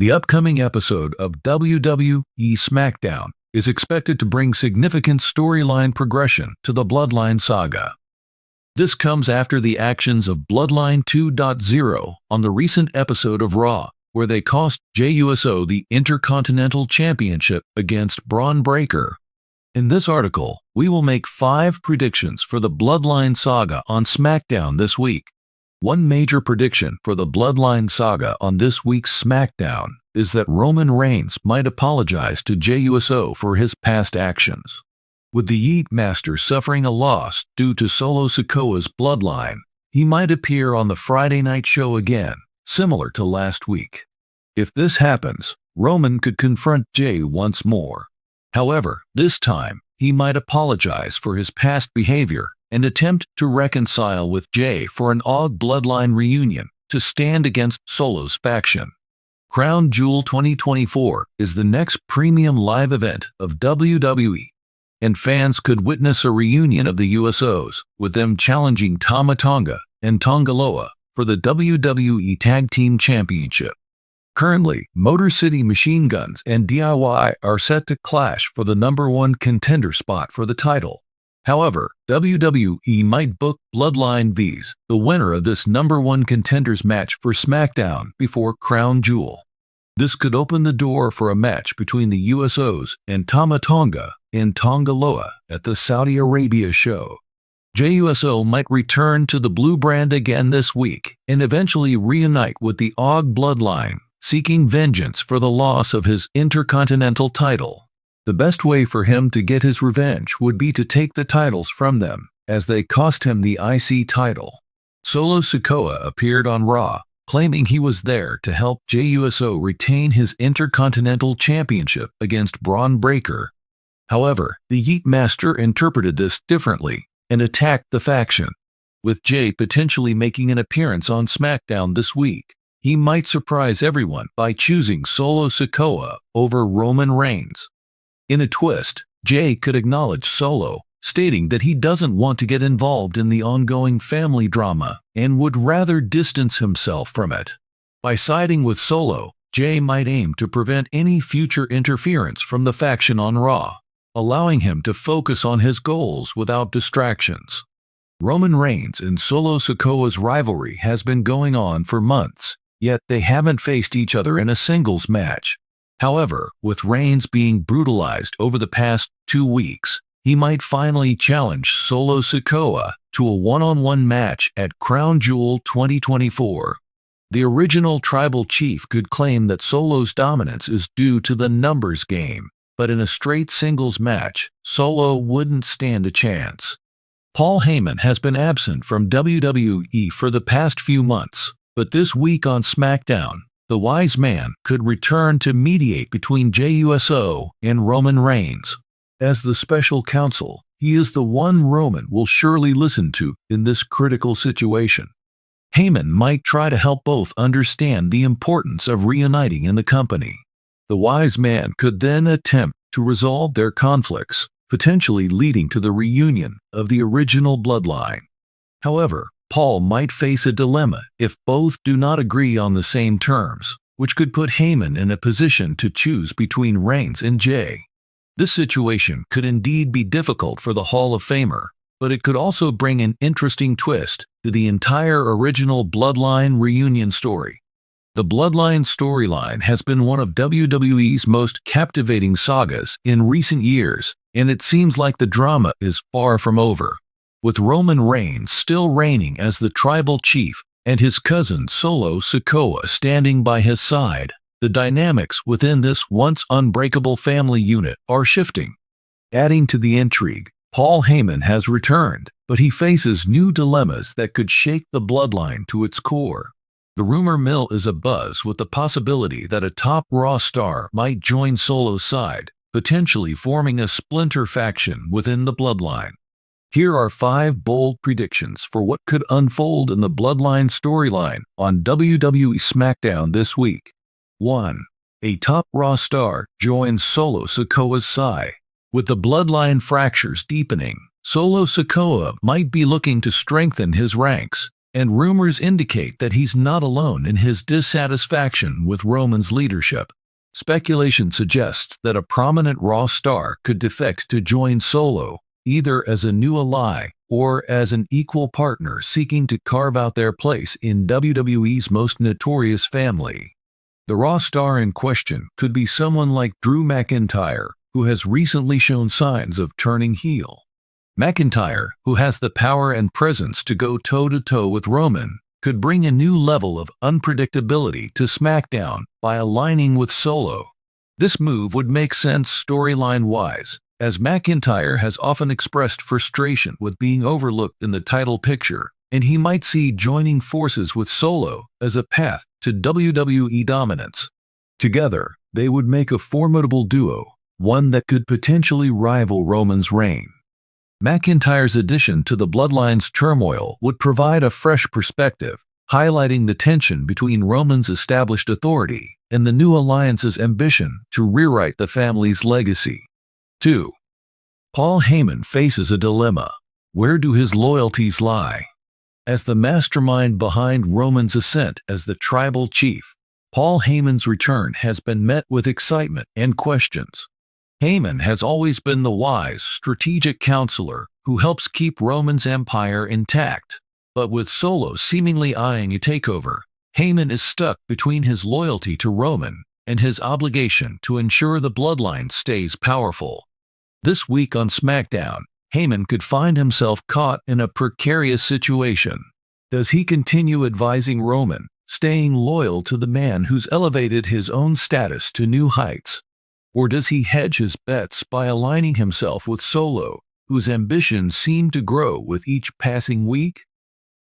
The upcoming episode of WWE SmackDown is expected to bring significant storyline progression to the Bloodline saga. This comes after the actions of Bloodline 2.0 on the recent episode of Raw, where they cost Jey Uso the Intercontinental Championship against Braun Breaker. In this article, we will make 5 predictions for the Bloodline saga on SmackDown this week. One major prediction for the Bloodline saga on this week's SmackDown is that Roman Reigns might apologize to Jey Uso for his past actions. With the Yeet Master suffering a loss due to Solo Sikoa's bloodline, he might appear on the Friday night show again, similar to last week. If this happens, Roman could confront Jey once more. However, this time, he might apologize for his past behavior and attempt to reconcile with Jey for an odd bloodline reunion to stand against Solo's faction. Crown Jewel 2024 is the next premium live event of WWE, and fans could witness a reunion of the USOs, with them challenging Tama Tonga and Tonga Loa for the WWE Tag Team Championship. Currently, Motor City Machine Guns and DIY are set to clash for the #1 contender spot for the title. However, WWE might book Bloodline vs. the winner of this #1 contenders match for SmackDown before Crown Jewel. This could open the door for a match between the USOs and Tama Tonga and Tonga Loa at the Saudi Arabia show. Jey Uso might return to the blue brand again this week and eventually reunite with the Og bloodline, seeking vengeance for the loss of his Intercontinental title. The best way for him to get his revenge would be to take the titles from them, as they cost him the IC title. Solo Sikoa appeared on Raw, claiming he was there to help Jey Uso retain his Intercontinental Championship against Braun Breaker. However, the Yeet Master interpreted this differently and attacked the faction. With Jey potentially making an appearance on SmackDown this week, he might surprise everyone by choosing Solo Sikoa over Roman Reigns. In a twist, Jey could acknowledge Solo, stating that he doesn't want to get involved in the ongoing family drama and would rather distance himself from it. By siding with Solo, Jey might aim to prevent any future interference from the faction on Raw, allowing him to focus on his goals without distractions. Roman Reigns and Solo Sikoa's rivalry has been going on for months, yet they haven't faced each other in a singles match. However, with Reigns being brutalized over the past 2 weeks, he might finally challenge Solo Sikoa to a one-on-one match at Crown Jewel 2024. The original tribal chief could claim that Solo's dominance is due to the numbers game, but in a straight singles match, Solo wouldn't stand a chance. Paul Heyman has been absent from WWE for the past few months, but this week on SmackDown, the wise man could return to mediate between Jey Uso and Roman Reigns. As the special counsel, he is the one Roman will surely listen to in this critical situation. Heyman might try to help both understand the importance of reuniting in the company. The wise man could then attempt to resolve their conflicts, potentially leading to the reunion of the original bloodline. However, Paul might face a dilemma if both do not agree on the same terms, which could put Heyman in a position to choose between Reigns and Jey. This situation could indeed be difficult for the Hall of Famer, but it could also bring an interesting twist to the entire original Bloodline reunion story. The Bloodline storyline has been one of WWE's most captivating sagas in recent years, and it seems like the drama is far from over. With Roman Reigns still reigning as the tribal chief and his cousin Solo Sikoa standing by his side, the dynamics within this once unbreakable family unit are shifting. Adding to the intrigue, Paul Heyman has returned, but he faces new dilemmas that could shake the bloodline to its core. The rumor mill is abuzz with the possibility that a top Raw star might join Solo's side, potentially forming a splinter faction within the bloodline. Here are 5 bold predictions for what could unfold in the Bloodline storyline on WWE SmackDown this week. 1. A top Raw star joins Solo Sikoa's side. With the Bloodline fractures deepening, Solo Sikoa might be looking to strengthen his ranks, and rumors indicate that he's not alone in his dissatisfaction with Roman's leadership. Speculation suggests that a prominent Raw star could defect to join Solo, either as a new ally or as an equal partner seeking to carve out their place in WWE's most notorious family. The Raw star in question could be someone like Drew McIntyre, who has recently shown signs of turning heel. McIntyre, who has the power and presence to go toe-to-toe with Roman, could bring a new level of unpredictability to SmackDown by aligning with Solo. This move would make sense storyline-wise, as McIntyre has often expressed frustration with being overlooked in the title picture, and he might see joining forces with Solo as a path to WWE dominance. Together, they would make a formidable duo, one that could potentially rival Roman's reign. McIntyre's addition to the Bloodline's turmoil would provide a fresh perspective, highlighting the tension between Roman's established authority and the new alliance's ambition to rewrite the family's legacy. 2. Paul Heyman faces a dilemma. Where do his loyalties lie? As the mastermind behind Roman's ascent as the tribal chief, Paul Heyman's return has been met with excitement and questions. Heyman has always been the wise, strategic counselor who helps keep Roman's empire intact. But with Solo seemingly eyeing a takeover, Heyman is stuck between his loyalty to Roman and his obligation to ensure the bloodline stays powerful. This week on SmackDown, Heyman could find himself caught in a precarious situation. Does he continue advising Roman, staying loyal to the man who's elevated his own status to new heights? Or does he hedge his bets by aligning himself with Solo, whose ambitions seem to grow with each passing week?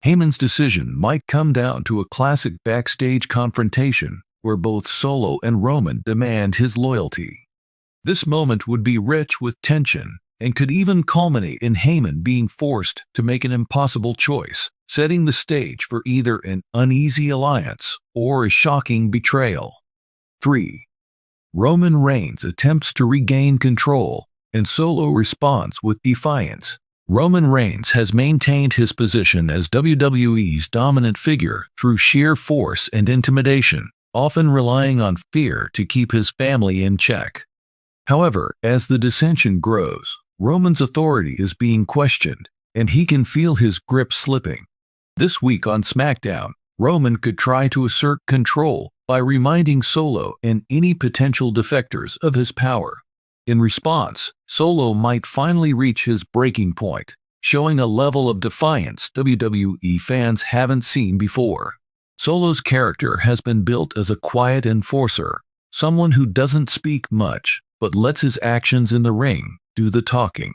Heyman's decision might come down to a classic backstage confrontation where both Solo and Roman demand his loyalty. This moment would be rich with tension and could even culminate in Heyman being forced to make an impossible choice, setting the stage for either an uneasy alliance or a shocking betrayal. 3. Roman Reigns attempts to regain control, and Solo responds with defiance. Roman Reigns has maintained his position as WWE's dominant figure through sheer force and intimidation, often relying on fear to keep his family in check. However, as the dissension grows, Roman's authority is being questioned, and he can feel his grip slipping. This week on SmackDown, Roman could try to assert control by reminding Solo and any potential defectors of his power. In response, Solo might finally reach his breaking point, showing a level of defiance WWE fans haven't seen before. Solo's character has been built as a quiet enforcer, someone who doesn't speak much, but lets his actions in the ring do the talking.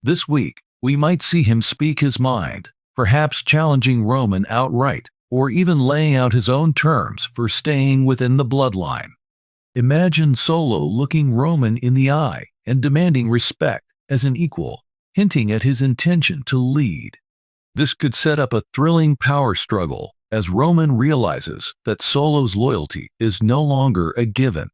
This week, we might see him speak his mind, perhaps challenging Roman outright, or even laying out his own terms for staying within the bloodline. Imagine Solo looking Roman in the eye and demanding respect as an equal, hinting at his intention to lead. This could set up a thrilling power struggle as Roman realizes that Solo's loyalty is no longer a given.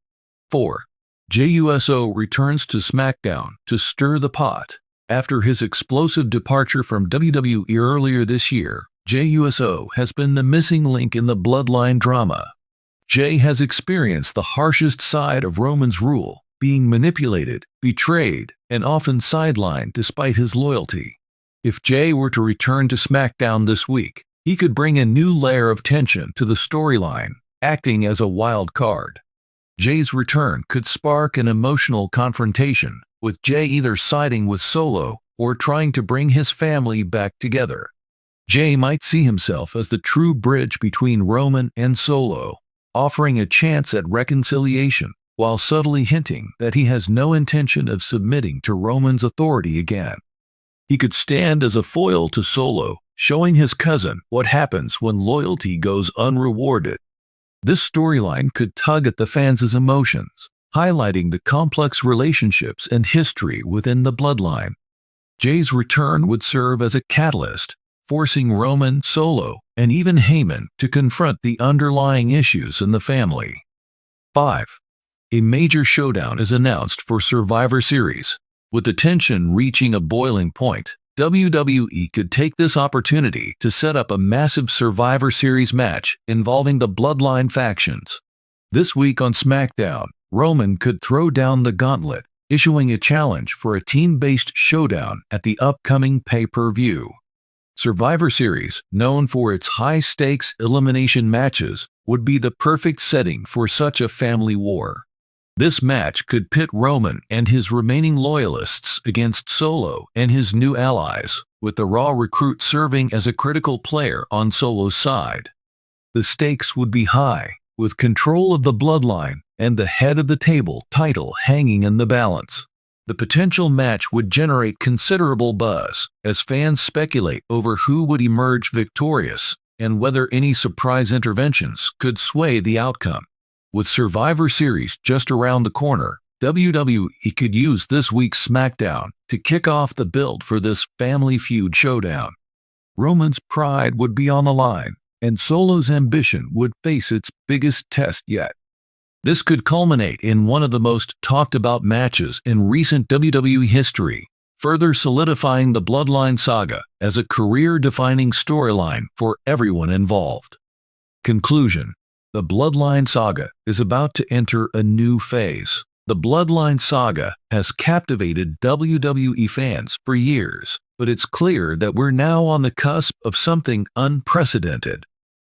4. Jey Uso returns to SmackDown to stir the pot. After his explosive departure from WWE earlier this year, Jey Uso has been the missing link in the bloodline drama. Jey has experienced the harshest side of Roman's rule, being manipulated, betrayed, and often sidelined despite his loyalty. If Jey were to return to SmackDown this week, he could bring a new layer of tension to the storyline, acting as a wild card. Jey's return could spark an emotional confrontation, with Jey either siding with Solo or trying to bring his family back together. Jey might see himself as the true bridge between Roman and Solo, offering a chance at reconciliation while subtly hinting that he has no intention of submitting to Roman's authority again. He could stand as a foil to Solo, showing his cousin what happens when loyalty goes unrewarded. This storyline could tug at the fans' emotions, highlighting the complex relationships and history within the bloodline. Jey's return would serve as a catalyst, forcing Roman, Solo, and even Heyman to confront the underlying issues in the family. 5. A major showdown is announced for Survivor Series. With the tension reaching a boiling point, WWE could take this opportunity to set up a massive Survivor Series match involving the Bloodline factions. This week on SmackDown, Roman could throw down the gauntlet, issuing a challenge for a team-based showdown at the upcoming pay-per-view. Survivor Series, known for its high-stakes elimination matches, would be the perfect setting for such a family war. This match could pit Roman and his remaining loyalists against Solo and his new allies, with the Raw recruit serving as a critical player on Solo's side. The stakes would be high, with control of the Bloodline and the head of the table title hanging in the balance. The potential match would generate considerable buzz as fans speculate over who would emerge victorious and whether any surprise interventions could sway the outcome. With Survivor Series just around the corner, WWE could use this week's SmackDown to kick off the build for this family feud showdown. Roman's pride would be on the line, and Solo's ambition would face its biggest test yet. This could culminate in one of the most talked-about matches in recent WWE history, further solidifying the Bloodline saga as a career-defining storyline for everyone involved. Conclusion: the Bloodline saga is about to enter a new phase. The Bloodline saga has captivated WWE fans for years, but it's clear that we're now on the cusp of something unprecedented.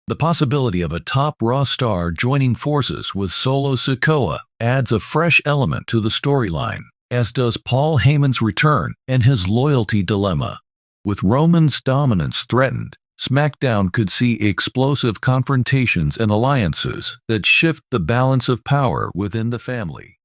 The possibility of a top Raw star joining forces with Solo Sikoa adds a fresh element to the storyline, as does Paul Heyman's return and his loyalty dilemma. With Roman's dominance threatened, SmackDown could see explosive confrontations and alliances that shift the balance of power within the family.